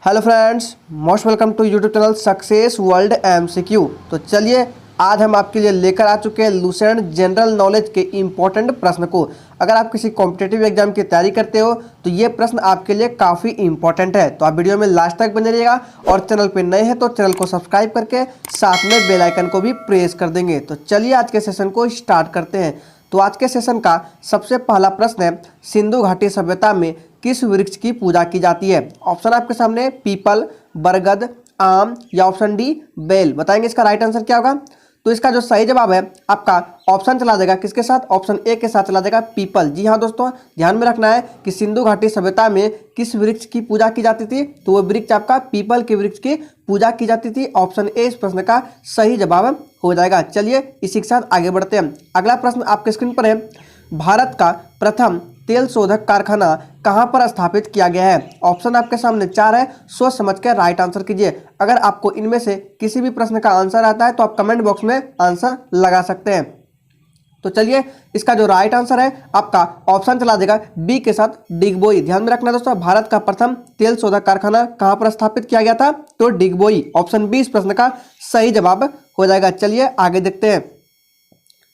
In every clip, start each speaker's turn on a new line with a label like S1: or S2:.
S1: Hello friends, most welcome to YouTube channel success world MCQ. तो चलिए आज हम आपके लिए लेकर आ चुके हैं लूसेंट जनरल नॉलेज के इम्पोर्टेंट प्रश्न को। अगर आप किसी कॉम्पिटेटिव एग्जाम की तैयारी करते हो तो ये प्रश्न आपके लिए काफ़ी इंपॉर्टेंट है। तो आप वीडियो में लास्ट तक बने रहिएगा और चैनल पे नए हैं तो चैनल को सब्सक्राइब करके साथ में बेल आइकन को भी प्रेस कर देंगे। तो चलिए आज के सेशन को स्टार्ट करते हैं। तो आज के सेशन का सबसे पहला प्रश्न है, सिंधु घाटी सभ्यता में किस वृक्ष की पूजा की जाती है? ऑप्शन आपके सामने पीपल, बरगद, आम या ऑप्शन डी बेल। बताएंगे इसका राइट आंसर क्या होगा। तो इसका जो सही जवाब है आपका ऑप्शन चला देगा किसके साथ, ऑप्शन ए के साथ चला देगा पीपल। जी हाँ दोस्तों, ध्यान में रखना है कि सिंधु घाटी सभ्यता में किस वृक्ष की पूजा की जाती थी, तो वो वृक्ष आपका पीपल के वृक्ष की पूजा की जाती थी। ऑप्शन ए इस प्रश्न का सही जवाब हो जाएगा। चलिए इसी के साथ आगे बढ़ते हैं। अगला प्रश्न आपके स्क्रीन पर है, भारत का प्रथम तेल शोधक कारखाना कहां पर स्थापित किया गया है? ऑप्शन आपके सामने 4 है, सोच समझ कर राइट आंसर कीजिए। अगर आपको इनमें से किसी भी प्रश्न का आंसर आता है तो आप कमेंट बॉक्स में आंसर लगा सकते हैं। तो चलिए इसका जो राइट आंसर है आपका ऑप्शन चला देगा बी के साथ डिगबोई। ध्यान में रखना दोस्तों, भारत का प्रथम तेल शोधक कारखाना कहां पर स्थापित किया गया था, तो डिगबोई। ऑप्शन बी इस प्रश्न का सही जवाब हो जाएगा। चलिए आगे देखते हैं।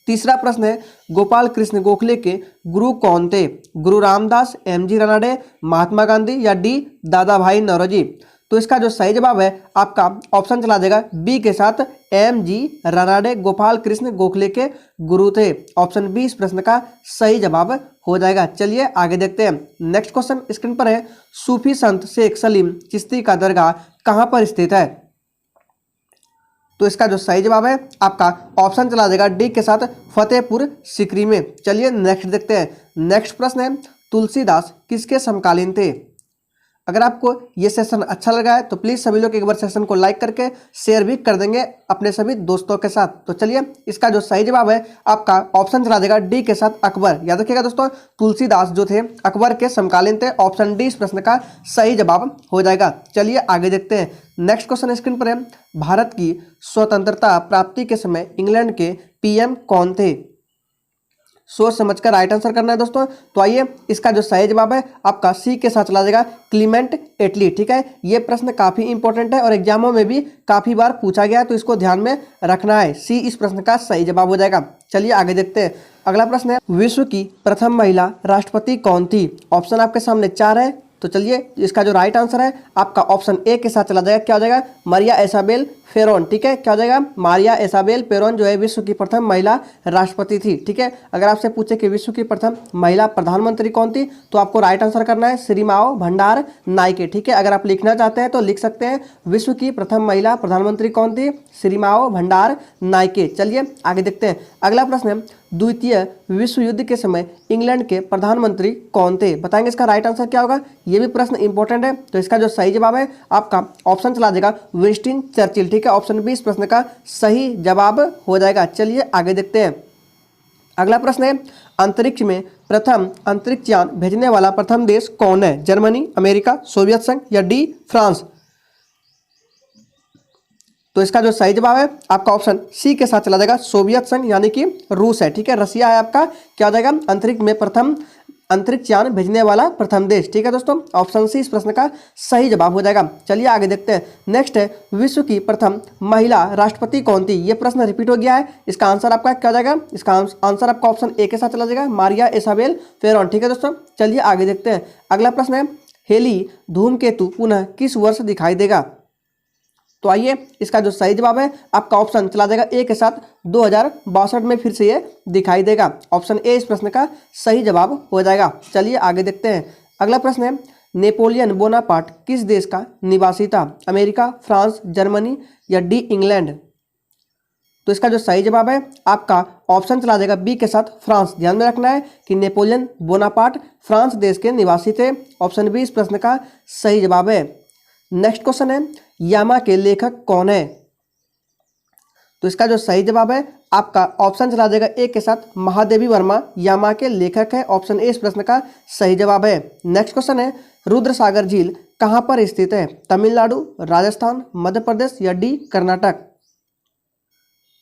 S1: तीसरा प्रश्न है, गोपाल कृष्ण गोखले के गुरु कौन थे? गुरु रामदास, एमजी रानाडे, महात्मा गांधी या डी दादा भाई नौरोजी। तो इसका जो सही जवाब है आपका ऑप्शन चला देगा बी के साथ एमजी रानाडे गोपाल कृष्ण गोखले के गुरु थे। ऑप्शन बी इस प्रश्न का सही जवाब हो जाएगा। चलिए आगे देखते हैं। नेक्स्ट क्वेश्चन स्क्रीन पर है, सूफी संत शेख सलीम चिश्ती का दरगाह कहाँ पर स्थित है? तो इसका जो सही जवाब है आपका ऑप्शन चला देगा डी के साथ फतेहपुर सिकरी में। चलिए नेक्स्ट देखते हैं। नेक्स्ट प्रश्न है, तुलसीदास किसके समकालीन थे? अगर आपको ये सेशन अच्छा लगा है तो प्लीज़ सभी लोग एक बार सेशन को लाइक करके शेयर भी कर देंगे अपने सभी दोस्तों के साथ। तो चलिए इसका जो सही जवाब है आपका ऑप्शन चला देगा डी के साथ अकबर। याद रखिएगा दोस्तों, तुलसीदास जो थे अकबर के समकालीन थे। ऑप्शन डी इस प्रश्न का सही जवाब हो जाएगा। चलिए आगे देखते हैं। नेक्स्ट क्वेश्चन स्क्रीन पर है, भारत की स्वतंत्रता प्राप्ति के समय इंग्लैंड के पीएम कौन थे? सोच समझकर राइट आंसर करना है दोस्तों। तो आइए इसका जो सही जवाब है आपका सी के साथ चला जाएगा क्लीमेंट एटली। ठीक है, ये प्रश्न काफी इंपॉर्टेंट है और एग्जामों में भी काफी बार पूछा गया है, तो इसको ध्यान में रखना है। सी इस प्रश्न का सही जवाब हो जाएगा। चलिए आगे देखते हैं। अगला प्रश्न है, विश्व की प्रथम महिला राष्ट्रपति कौन थी? ऑप्शन आपके सामने 4 है। तो चलिए इसका जो राइट आंसर है आपका ऑप्शन ए के साथ चला जाएगा। क्या हो जाएगा? Maria Isabel Peron. ठीक है, क्या हो जाएगा? मारिया इसाबेल पेरोन जो है विश्व की प्रथम महिला राष्ट्रपति थी। ठीक है, अगर आपसे पूछे कि विश्व की प्रथम महिला प्रधानमंत्री कौन थी तो आपको राइट आंसर करना है श्रीमाओ भंडार नायके। ठीक है, अगर आप लिखना चाहते हैं तो लिख सकते हैं विश्व की प्रथम महिला प्रधानमंत्री कौन थी? श्रीमाओ भंडार नायके। चलिए आगे देखते हैं। अगला प्रश्न है, द्वितीय विश्व युद्ध के समय इंग्लैंड के प्रधानमंत्री कौन थे? बताएंगे इसका राइट आंसर क्या होगा। ये भी प्रश्न इंपॉर्टेंट है, तो इसका जो सही जवाब है आपका ऑप्शन चला देगा विंस्टन चर्चिल। ठीक है, ऑप्शन बी इस प्रश्न का सही जवाब हो जाएगा। चलिए आगे देखते हैं। अगला प्रश्न है, अंतरिक्ष में प्रथम अंतरिक्ष यान भेजने वाला प्रथम देश कौन है? जर्मनी, अमेरिका, सोवियत संघ या डी फ्रांस। तो इसका जो सही जवाब है आपका ऑप्शन सी के साथ चला जाएगा सोवियत संघ, यानी कि रूस है। ठीक है, रसिया है आपका क्या हो जाएगा? अंतरिक्ष में प्रथम अंतरिक्ष यान भेजने वाला प्रथम देश। ठीक है दोस्तों, ऑप्शन सी इस प्रश्न का सही जवाब हो जाएगा। चलिए आगे देखते हैं। नेक्स्ट है, विश्व की प्रथम महिला राष्ट्रपति कौन थी? ये प्रश्न रिपीट हो गया है। इसका आंसर आपका क्या हो जाएगा? इसका आंसर आपका ऑप्शन ए के साथ चला जाएगा मारिया इसाबेल पेरोन। ठीक है दोस्तों, चलिए आगे देखते हैं। अगला प्रश्न है, हेली धूमकेतु पुनः किस वर्ष दिखाई देगा? तो आइए इसका जो सही जवाब है आपका ऑप्शन चला जाएगा ए के साथ 2062 में फिर से ये दिखाई देगा। ऑप्शन ए इस प्रश्न का सही जवाब हो जाएगा। चलिए आगे देखते हैं। अगला प्रश्न है, नेपोलियन बोनापार्ट किस देश का निवासी था? अमेरिका, फ्रांस, जर्मनी या डी इंग्लैंड। तो इसका जो सही जवाब है आपका ऑप्शन चला जाएगा बी के साथ फ्रांस। ध्यान में रखना है कि नेपोलियन बोनापार्ट फ्रांस देश के निवासी थे। ऑप्शन बी इस प्रश्न का सही जवाब है। नेक्स्ट क्वेश्चन है, यामा के लेखक कौन है? तो इसका जो सही जवाब है आपका ऑप्शन चला जाएगा ए के साथ महादेवी वर्मा यामा के लेखक है। ऑप्शन ए इस प्रश्न का सही जवाब है। नेक्स्ट क्वेश्चन है, रुद्रसागर झील कहां पर स्थित है? तमिलनाडु, राजस्थान, मध्य प्रदेश या डी कर्नाटक।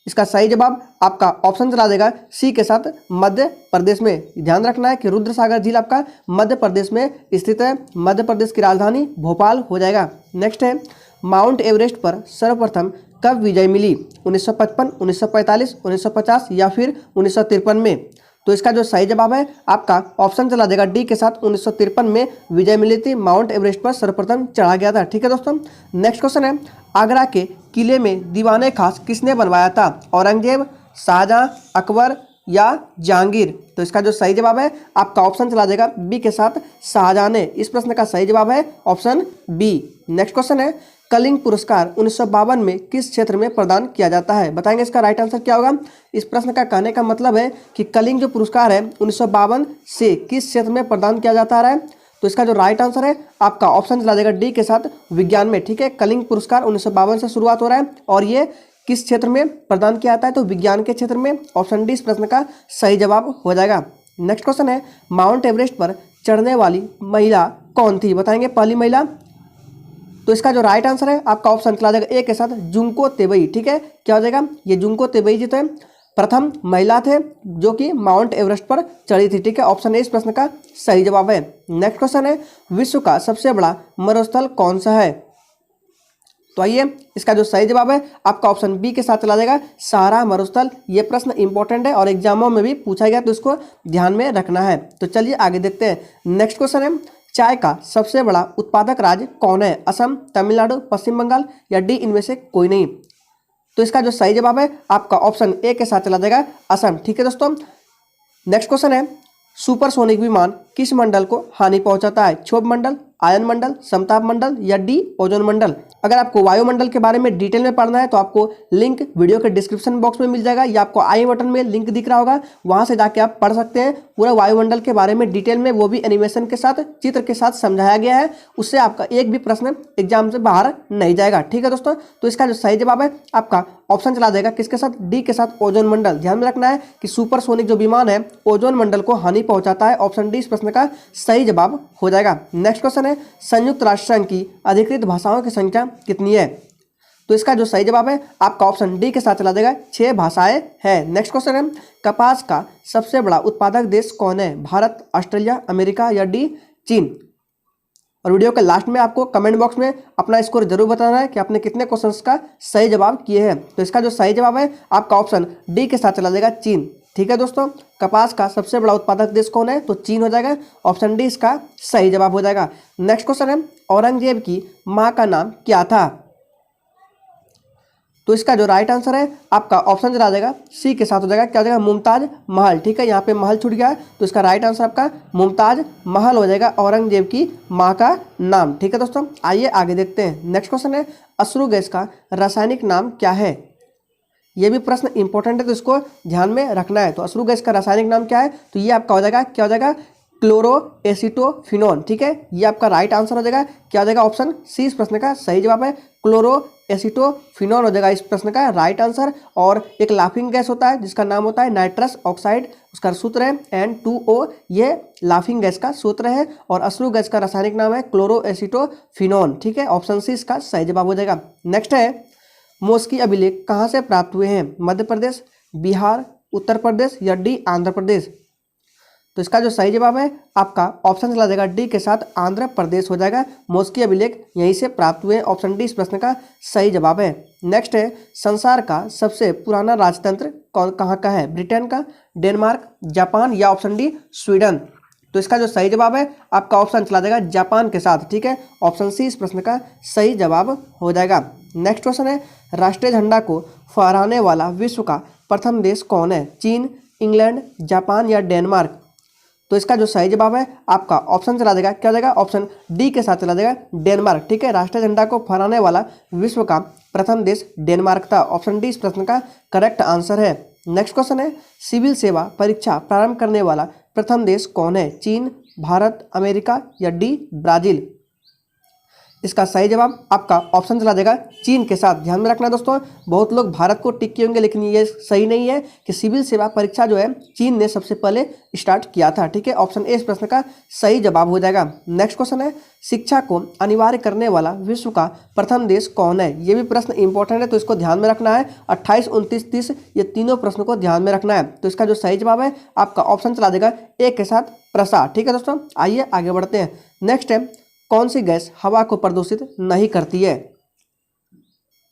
S1: इसका सही जवाब आपका ऑप्शन चला देगा सी के साथ मध्य प्रदेश में। ध्यान रखना है कि रुद्रसागर झील आपका मध्य प्रदेश में स्थित है। मध्य प्रदेश की राजधानी भोपाल हो जाएगा। नेक्स्ट है, माउंट एवरेस्ट पर सर्वप्रथम कब विजय मिली? 1955, 1945, 1950 या फिर 1953 में? तो इसका जो सही जवाब है आपका ऑप्शन चला देगा डी के साथ 1953 में विजय मिली थी। माउंट एवरेस्ट पर सर्वप्रथम चढ़ा गया था। ठीक है दोस्तों, नेक्स्ट क्वेश्चन है, आगरा के किले में दीवाने खास किसने बनवाया था? औरंगजेब, शाहजहां, अकबर या जहांगीर? तो इसका जो सही जवाब है आपका ऑप्शन चला देगा बी के साथ शाहजहां ने। इस प्रश्न का सही जवाब है ऑप्शन बी। नेक्स्ट क्वेश्चन है, कलिंग पुरस्कार 1952 में किस क्षेत्र में प्रदान किया जाता है? बताएंगे इसका राइट आंसर क्या होगा। इस प्रश्न का कहने का मतलब है कि कलिंग जो पुरस्कार है 1952 से किस क्षेत्र में प्रदान किया जाता है? तो इसका जो राइट आंसर है आपका ऑप्शन चला देगा डी के साथ विज्ञान में। ठीक है, कलिंग पुरस्कार 1952 से शुरुआत हो रहा है और ये किस क्षेत्र में प्रदान किया जाता है? तो विज्ञान के क्षेत्र में। ऑप्शन डी इस प्रश्न का सही जवाब हो जाएगा। नेक्स्ट क्वेश्चन है, माउंट एवरेस्ट पर चढ़ने वाली महिला कौन थी? बताएंगे पहली महिला। तो इसका जो राइट आंसर है आपका ऑप्शन चला जाएगा ए के साथ जुंको तेबई। ठीक है, क्या हो जाएगा? ये जुंको तेबई जी तो प्रथम महिला थे जो कि माउंट एवरेस्ट पर चढ़ी थी। ठीक है, ऑप्शन ए इस प्रश्न का सही जवाब है। नेक्स्ट क्वेश्चन है, विश्व का सबसे बड़ा मरुस्थल कौन सा है? तो आइए इसका जो सही जवाब है आपका ऑप्शन बी के साथ चला जाएगा सहारा मरुस्थल। ये प्रश्न इंपॉर्टेंट है और एग्जामों में भी पूछा गया तो इसको ध्यान में रखना है। तो चलिए आगे देखते हैं। नेक्स्ट क्वेश्चन है, चाय का सबसे बड़ा उत्पादक राज्य कौन है? असम, तमिलनाडु, पश्चिम बंगाल या डी इनमें से कोई नहीं? तो इसका जो सही जवाब है आपका ऑप्शन ए के साथ चला जाएगा असम। ठीक है दोस्तों, नेक्स्ट क्वेश्चन है, सुपरसोनिक विमान किस मंडल को हानि पहुंचाता है? क्षोभ मंडल, आयन मंडल, समताप मंडल या डी ओजोन मंडल? अगर आपको वायुमंडल के बारे में डिटेल में पढ़ना है तो आपको लिंक वीडियो के डिस्क्रिप्शन बॉक्स में मिल जाएगा या आपको आई बटन में लिंक दिख रहा होगा, वहां से जाके आप पढ़ सकते हैं पूरा वायुमंडल के बारे में डिटेल में, वो भी एनिमेशन के साथ, चित्र के साथ समझाया गया है। उससे आपका एक भी प्रश्न एग्जाम से बाहर नहीं जाएगा। ठीक है दोस्तों, तो इसका जो सही जवाब है आपका ऑप्शन चला देगा किसके साथ? डी के साथ ओजोन मंडल। ध्यान में रखना है कि सुपरसोनिक जो विमान है ओजोन मंडल को हानि पहुंचाता है। ऑप्शन डी इस प्रश्न का सही जवाब हो जाएगा। नेक्स्ट क्वेश्चन है, संयुक्त राष्ट्र संघ की अधिकृत भाषाओं की संख्या कितनी है? तो इसका जो सही जवाब है आपका ऑप्शन डी के साथ चला देगा 6 भाषाएं हैं। नेक्स्ट क्वेश्चन है, कपास का सबसे बड़ा उत्पादक देश कौन है? भारत, ऑस्ट्रेलिया, अमेरिका या डी चीन? और वीडियो के लास्ट में आपको कमेंट बॉक्स में अपना स्कोर जरूर बताना है कि आपने कितने क्वेश्चंस का सही जवाब किए हैं। तो इसका जो सही जवाब है आपका ऑप्शन डी के साथ चला जाएगा चीन। ठीक है दोस्तों, कपास का सबसे बड़ा उत्पादक देश कौन है? तो चीन हो जाएगा। ऑप्शन डी इसका सही जवाब हो जाएगा। नेक्स्ट क्वेश्चन है, औरंगजेब की माँ का नाम क्या था? तो इसका जो राइट आंसर है आपका ऑप्शन चला जाएगा सी के साथ हो जाएगा, क्या हो जाएगा? मुमताज महल। ठीक है, यहाँ पे महल छूट गया है तो इसका राइट आंसर आपका मुमताज महल हो जाएगा, औरंगजेब की माँ का नाम। ठीक है दोस्तों, आइए आगे देखते हैं। नेक्स्ट क्वेश्चन है, अश्रु गैस का रासायनिक नाम क्या है? ये भी प्रश्न इंपॉर्टेंट है तो इसको ध्यान में रखना है। तो अश्रु गैस का रासायनिक नाम क्या है? तो ये आपका हो जाएगा, क्या हो जाएगा? क्लोरोएसीटोफिनोन। ठीक है, ये आपका राइट आंसर हो जाएगा, क्या हो जाएगा? ऑप्शन सी इस प्रश्न का सही जवाब है, क्लोरोएसीटोफिनोन हो जाएगा इस प्रश्न का राइट आंसर। और एक लाफिंग गैस होता है जिसका नाम होता है नाइट्रस ऑक्साइड, उसका सूत्र है N2O, ये लाफिंग गैस का सूत्र है। और अश्रु गैस का रासायनिक नाम है क्लोरोएसीटोफिनोन। ठीक है, ऑप्शन सी इसका सही जवाब हो जाएगा। नेक्स्ट है, मॉस्की अभिलेख कहाँ से प्राप्त हुए हैं? मध्य प्रदेश, बिहार, उत्तर प्रदेश या डी आंध्र प्रदेश? तो इसका जो सही जवाब है आपका ऑप्शन चला जाएगा डी के साथ आंध्र प्रदेश हो जाएगा। मॉस्की अभिलेख यहीं से प्राप्त हुए। ऑप्शन डी इस प्रश्न का सही जवाब है। नेक्स्ट है, संसार का सबसे पुराना राजतंत्र कहाँ का है? ब्रिटेन का, डेनमार्क, जापान या ऑप्शन डी स्वीडन? तो इसका जो सही जवाब है आपका ऑप्शन चला जाएगा जापान के साथ। ठीक है, ऑप्शन सी इस प्रश्न का सही जवाब हो जाएगा। नेक्स्ट क्वेश्चन है, राष्ट्रीय झंडा को फहराने वाला विश्व का प्रथम देश कौन है? चीन, इंग्लैंड, जापान या डेनमार्क? तो इसका जो सही जवाब है आपका ऑप्शन चला देगा, क्या हो जाएगा? ऑप्शन डी के साथ चला जाएगा डेनमार्क। ठीक है, राष्ट्रीय झंडा को फहराने वाला विश्व का प्रथम देश डेनमार्क था। ऑप्शन डी इस प्रश्न का करेक्ट आंसर है। नेक्स्ट क्वेश्चन है, सिविल सेवा परीक्षा प्रारंभ करने वाला प्रथम देश कौन है? चीन, भारत, अमेरिका या डी ब्राजील? इसका सही जवाब आपका ऑप्शन चला जाएगा चीन के साथ। ध्यान में रखना दोस्तों, बहुत लोग भारत को टिक किए होंगे, लेकिन ये सही नहीं है कि सिविल सेवा परीक्षा जो है चीन ने सबसे पहले स्टार्ट किया था। ठीक है, ऑप्शन ए इस प्रश्न का सही जवाब हो जाएगा। नेक्स्ट क्वेश्चन है, शिक्षा को अनिवार्य करने वाला विश्व का प्रथम देश कौन है? ये भी प्रश्न इंपॉर्टेंट है, तो इसको ध्यान में रखना है। 28, 29, 30 ये तीनों प्रश्नों को ध्यान में रखना है। तो इसका जो सही जवाब है आपका ऑप्शन चला देगा ए के साथ प्रसार। ठीक है दोस्तों, आइए आगे बढ़ते हैं। नेक्स्ट है, कौन सी गैस हवा को प्रदूषित नहीं करती है?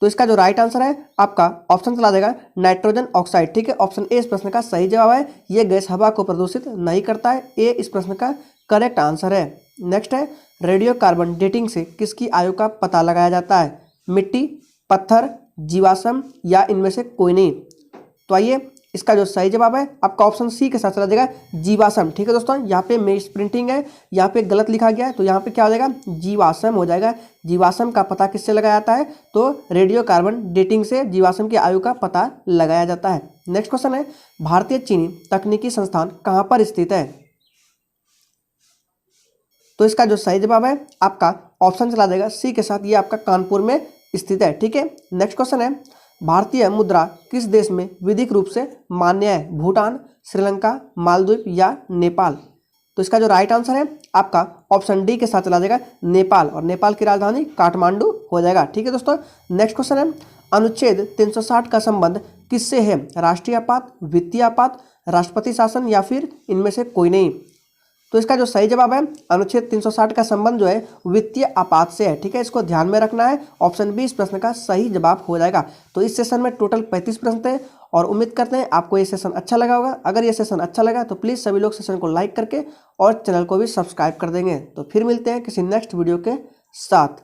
S1: तो इसका जो राइट आंसर है आपका ऑप्शन चला देगा नाइट्रोजन ऑक्साइड। ठीक है, ऑप्शन ए इस प्रश्न का सही जवाब है। ये गैस हवा को प्रदूषित नहीं करता है, ए इस प्रश्न का करेक्ट आंसर है। नेक्स्ट है, रेडियो कार्बन डेटिंग से किसकी आयु का पता लगाया जाता है? मिट्टी, पत्थर, जीवाश्म या इनमें से कोई नहीं? तो आइए, इसका जो सही जवाब है आपका ऑप्शन सी के साथ चला जाएगा जीवाश्म। ठीक है दोस्तों, यहाँ पे मिस प्रिंटिंग है, यहाँ पे गलत लिखा गया है, तो यहाँ पे क्या हो जाएगा जीवाश्म हो जाएगा। जीवाश्म का पता किससे लगाया जाता है? तो रेडियो कार्बन डेटिंग से जीवाश्म की आयु का पता लगाया जाता है। नेक्स्ट क्वेश्चन है, भारतीय चीनी तकनीकी संस्थान कहाँ पर स्थित है? तो इसका जो सही जवाब है आपका ऑप्शन चला जाएगा सी के साथ, ये आपका कानपुर में स्थित है। ठीक है, नेक्स्ट क्वेश्चन है, भारतीय मुद्रा किस देश में विधिक रूप से मान्य है? भूटान, श्रीलंका, मालदीव या नेपाल? तो इसका जो राइट आंसर है आपका ऑप्शन डी के साथ चला जाएगा नेपाल, और नेपाल की राजधानी काठमांडू हो जाएगा। ठीक है दोस्तों, नेक्स्ट क्वेश्चन है, अनुच्छेद 360 का संबंध किससे है? राष्ट्रीय आपात, वित्तीय आपात, राष्ट्रपति शासन या फिर इनमें से कोई नहीं? तो इसका जो सही जवाब है अनुच्छेद 360 का संबंध जो है वित्तीय आपात से है। ठीक है, इसको ध्यान में रखना है। ऑप्शन बी इस प्रश्न का सही जवाब हो जाएगा। तो इस सेशन में टोटल 35 प्रश्न थे और उम्मीद करते हैं आपको ये सेशन अच्छा लगा होगा। अगर ये सेशन अच्छा लगा तो प्लीज़ सभी लोग सेशन को लाइक करके और चैनल को भी सब्सक्राइब कर देंगे। तो फिर मिलते हैं किसी नेक्स्ट वीडियो के साथ।